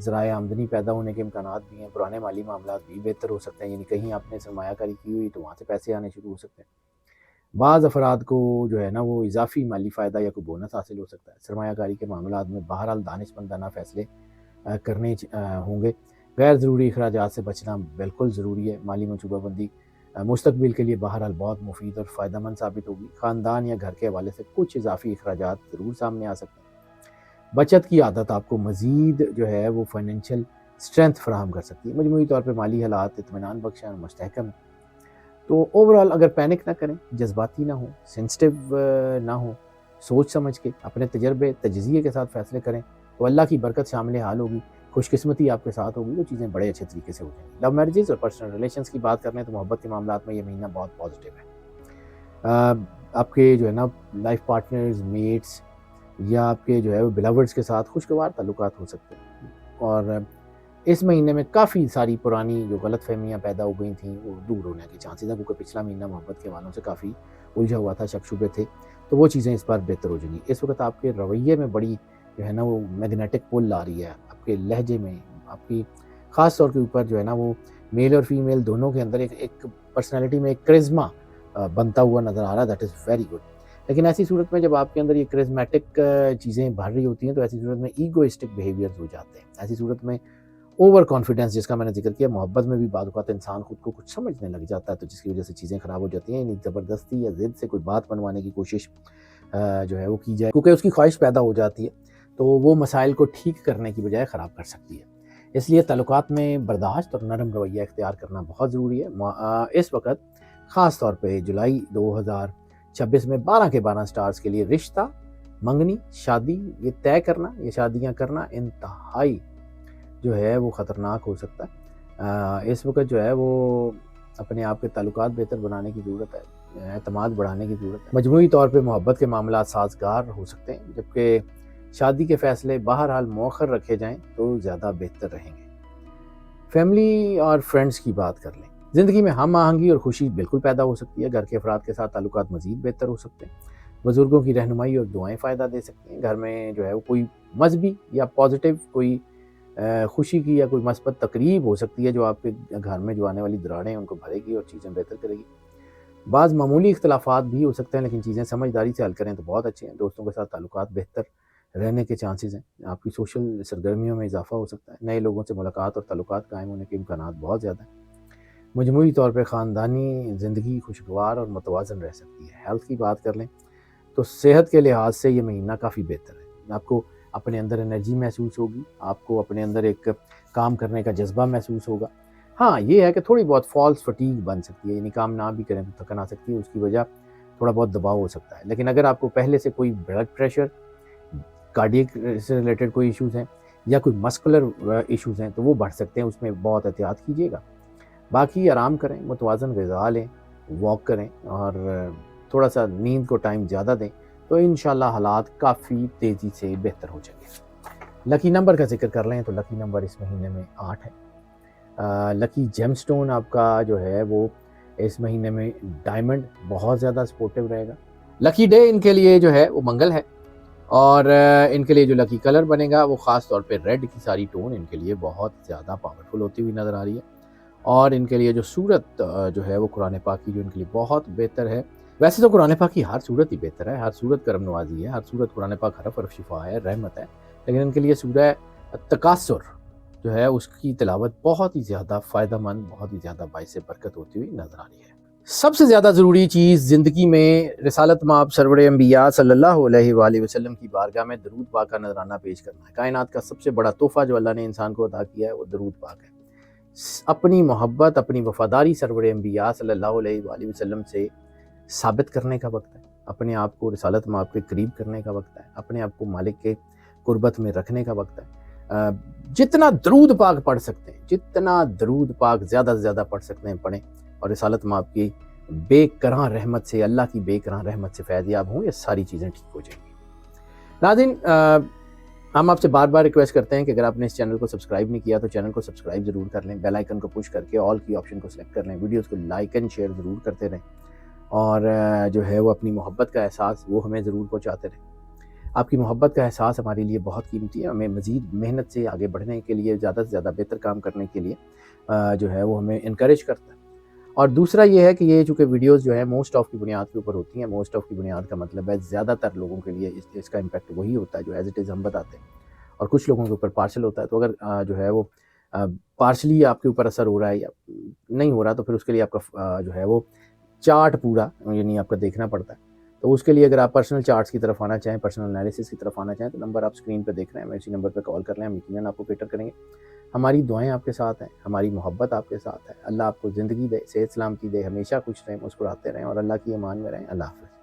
ذرائع آمدنی پیدا ہونے کے امکانات بھی ہیں، پرانے مالی معاملات بھی بہتر ہو سکتے ہیں، یعنی کہیں آپ نے سرمایہ کاری کی ہوئی تو وہاں سے پیسے آنے شروع ہو سکتے ہیں۔ بعض افراد کو جو ہے نا وہ اضافی مالی فائدہ یا کوئی بونس حاصل ہو سکتا ہے۔ سرمایہ کاری کے معاملات میں بہرحال دانشمندانہ فیصلے کرنے ہوں گے۔ غیر ضروری اخراجات سے بچنا بالکل ضروری ہے۔ مالی منصوبہ بندی مستقبل کے لیے بہرحال بہت مفید اور فائدہ مند ثابت ہوگی۔ خاندان یا گھر کے حوالے سے کچھ اضافی اخراجات ضرور سامنے آ سکتے ہیں۔ بچت کی عادت آپ کو مزید جو ہے وہ فائنینشیل اسٹرینتھ فراہم کر سکتی ہے۔ مجموعی طور پہ مالی حالات اطمینان بخش اور مستحکم ہیں۔ تو اوورآل اگر پینک نہ کریں، جذباتی نہ ہوں، سینسٹیو نہ ہوں، سوچ سمجھ کے اپنے تجربے تجزیے کے ساتھ فیصلے کریں تو اللہ کی برکت شامل حال ہوگی، خوش قسمتی آپ کے ساتھ ہوگی، وہ چیزیں بڑے اچھے طریقے سے ہو جائیں گی۔ لو میرجز اور پرسنل ریلیشنز کی بات کر لیں تو محبت کے معاملات میں یہ مہینہ بہت پازیٹیو ہے۔ آپ کے جو ہے نا لائف پارٹنرز، میٹس یا آپ کے جو ہے وہ بلاورڈز کے ساتھ خوشگوار تعلقات ہو سکتے ہیں، اور اس مہینے میں کافی ساری پرانی جو غلط فہمیاں پیدا ہو گئی تھیں وہ دور ہونے کے چانسز ہیں، کیونکہ پچھلا مہینہ محبت کے حوالوں سے کافی الجھا ہوا تھا، شک شبے تھے، تو وہ چیزیں اس بار بہتر ہو جائیں گی۔ اس وقت آپ کے رویے میں بڑی جو ہے نا وہ میگنیٹک پل آ رہی ہے، آپ کے لہجے میں، آپ کی خاص طور کے اوپر جو ہے نا وہ میل اور فیمیل دونوں کے اندر ایک پرسنالٹی میں ایک کرزما بنتا ہوا نظر آ رہا ہے، دیٹ از ویری گڈ۔ لیکن ایسی صورت میں جب آپ کے اندر یہ کرزمیٹک چیزیں بڑھ رہی ہوتی ہیں تو ایسی صورت میں ایگوئسٹک بیہیویئرز ہو جاتے ہیں۔ ایسی صورت میں اوور کانفیڈنس، جس کا میں نے ذکر کیا، محبت میں بھی بعض اوقات انسان خود کو کچھ سمجھنے لگ جاتا ہے، تو جس کی وجہ سے چیزیں خراب ہو جاتی ہیں، یعنی زبردستی یا ضد سے کوئی بات بنوانے کی کوشش جو ہے وہ کی جائے، کیونکہ اس کی خواہش پیدا ہو جاتی ہے تو وہ مسائل کو ٹھیک کرنے کی بجائے خراب کر سکتی ہے۔ اس لیے تعلقات میں برداشت اور نرم رویہ اختیار کرنا بہت ضروری ہے۔ اس وقت خاص طور پہ جولائی 2026 میں 12 کے 12 سٹارز کے لیے رشتہ، منگنی، شادی یہ طے کرنا، یہ شادیاں کرنا انتہائی جو ہے وہ خطرناک ہو سکتا ہے۔ اس وقت جو ہے وہ اپنے آپ کے تعلقات بہتر بنانے کی ضرورت ہے، اعتماد بڑھانے کی ضرورت ہے۔ مجموعی طور پہ محبت کے معاملات سازگار ہو سکتے ہیں، جبکہ شادی کے فیصلے بہرحال مؤخر رکھے جائیں تو زیادہ بہتر رہیں گے۔ فیملی اور فرینڈز کی بات کر لیں، زندگی میں ہم آہنگی اور خوشی بالکل پیدا ہو سکتی ہے، گھر کے افراد کے ساتھ تعلقات مزید بہتر ہو سکتے ہیں، بزرگوں کی رہنمائی اور دعائیں فائدہ دے سکتی ہیں، گھر میں جو ہے وہ کوئی مذہبی یا پازیٹیو کوئی خوشی کی یا کوئی مثبت تقریب ہو سکتی ہے جو آپ کے گھر میں جو آنے والی دراڑیں ہیں ان کو بھرے گی اور چیزیں بہتر کرے گی۔ بعض معمولی اختلافات بھی ہو سکتے ہیں لیکن چیزیں سمجھداری سے حل کریں تو بہت اچھے ہیں۔ دوستوں کے ساتھ تعلقات بہتر رہنے کے چانسز ہیں، آپ کی سوشل سرگرمیوں میں اضافہ ہو سکتا ہے، نئے لوگوں سے ملاقات اور تعلقات قائم ہونے کے امکانات بہت زیادہ ہیں۔ مجموعی طور پہ خاندانی زندگی خوشگوار اور متوازن رہ سکتی ہے۔ ہیلتھ کی بات کر لیں تو صحت کے لحاظ سے یہ مہینہ کافی بہتر ہے، آپ کو اپنے اندر انرجی محسوس ہوگی، آپ کو اپنے اندر ایک کام کرنے کا جذبہ محسوس ہوگا۔ ہاں یہ ہے کہ تھوڑی بہت فالس فٹیگ بن سکتی ہے، یعنی کام نہ بھی کریں تو تھکن آ سکتی ہے، اس کی وجہ تھوڑا بہت دباؤ ہو سکتا ہے۔ لیکن اگر آپ کو پہلے سے کوئی بلڈ پریشر، کارڈیک سے ریلیٹڈ کوئی ایشوز ہیں یا کوئی مسکولر ایشوز ہیں تو وہ بڑھ سکتے ہیں، اس میں بہت احتیاط کیجیے گا۔ باقی آرام کریں، متوازن غذا لیں، واک کریں اور تھوڑا سا نیند کو ٹائم زیادہ دیں تو انشاءاللہ حالات کافی تیزی سے بہتر ہو جائیں گے۔ لکی نمبر کا ذکر کر لیں تو لکی نمبر اس مہینے میں 8 ہے۔ لکی جیم سٹون آپ کا جو ہے وہ اس مہینے میں ڈائمنڈ بہت زیادہ سپورٹیو رہے گا۔ لکی ڈے ان کے لیے جو ہے وہ منگل ہے، اور ان کے لیے جو لکی کلر بنے گا وہ خاص طور پہ ریڈ کی ساری ٹون ان کے لیے بہت زیادہ پاورفل ہوتی ہوئی نظر آ رہی ہے، اور ان کے لیے جو صورت جو ہے وہ قرآن پاک کی جو ان کے لیے بہت بہتر ہے۔ ویسے تو قرآن پاک کی ہر صورت ہی بہتر ہے، ہر صورت کرم نوازی ہے، ہر صورت قرآن پاک حرف حرف شفا ہے، رحمت ہے، لیکن ان کے لیے سورہ تکاثر جو ہے اس کی تلاوت بہت ہی زیادہ فائدہ مند، بہت ہی زیادہ باعث برکت ہوتی ہوئی نظر آ رہی ہے۔ سب سے زیادہ ضروری چیز زندگی میں رسالت مآب سرور انبیاء صلی اللہ علیہ وآلہ وسلم کی بارگاہ میں درود پاک کا نذرانہ پیش کرنا ہے۔ کائنات کا سب سے بڑا تحفہ جو اللہ نے انسان کو عطا کیا ہے وہ درود پاک ہے۔ اپنی محبت، اپنی وفاداری سرور انبیاء صلی اللہ علیہ وآلہ وسلم سے ثابت کرنے کا وقت ہے، اپنے آپ کو رسالت مآب کے قریب کرنے کا وقت ہے، اپنے آپ کو مالک کے قربت میں رکھنے کا وقت ہے۔ جتنا درود پاک پڑھ سکتے ہیں، جتنا درود پاک زیادہ سے زیادہ پڑھ سکتے ہیں پڑھیں، اور رسالت مآب کی بے کراں رحمت سے، اللہ کی بے کراں رحمت سے فیض یاب ہوں، یہ ساری چیزیں ٹھیک ہو جائیں گی۔ ناظرین، ہم آپ سے بار بار ریکویسٹ کرتے ہیں کہ اگر آپ نے اس چینل کو سبسکرائب نہیں کیا تو چینل کو سبسکرائب ضرور کر لیں، بیل آئیکن کو پش کر کے آل کی آپشن کو سلیکٹ کر لیں، ویڈیوز کو لائک اینڈ شیئر ضرور کرتے رہیں، اور جو ہے وہ اپنی محبت کا احساس وہ ہمیں ضرور پہنچاتے رہیں۔ آپ کی محبت کا احساس ہمارے لیے بہت قیمتی ہے. ہمیں مزید محنت سے آگے بڑھنے کے لیے، زیادہ سے زیادہ بہتر کام کرنے کے لیے جو ہے وہ ہمیں انکریج کرتا ہے. اور دوسرا یہ ہے کہ یہ چونکہ ویڈیوز جو ہے موسٹ آف کی بنیاد کے اوپر ہوتی ہیں. موسٹ آف کی بنیاد کا مطلب ہے زیادہ تر لوگوں کے لیے اس کا امپیکٹ وہی ہوتا ہے جو ایز اٹ از ہم بتاتے ہیں، اور کچھ لوگوں کے اوپر پارشل ہوتا ہے. تو اگر جو ہے وہ پارشلی آپ کے اوپر اثر ہو رہا ہے یا نہیں ہو رہا، تو پھر اس کے لیے آپ کا جو ہے وہ چارٹ پورا یعنی آپ کا دیکھنا پڑتا ہے. تو اس کے لیے اگر آپ پرسنل چارٹس کی طرف آنا چاہیں، پرسنل انالیسس کی طرف آنا چاہیں، تو نمبر آپ اسکرین پہ دیکھ رہے ہیں، میں اسی نمبر پہ کال کر لیں، ہم یقیناً آپ کو کیٹر کریں گے. ہماری دعائیں آپ کے ساتھ ہیں، ہماری محبت آپ کے ساتھ ہے. اللہ آپ کو زندگی دے، صحت سلامتی دے، ہمیشہ خوش رہیں، مسکراتے رہیں اور اللہ کی امان میں رہیں. اللہ حافظ.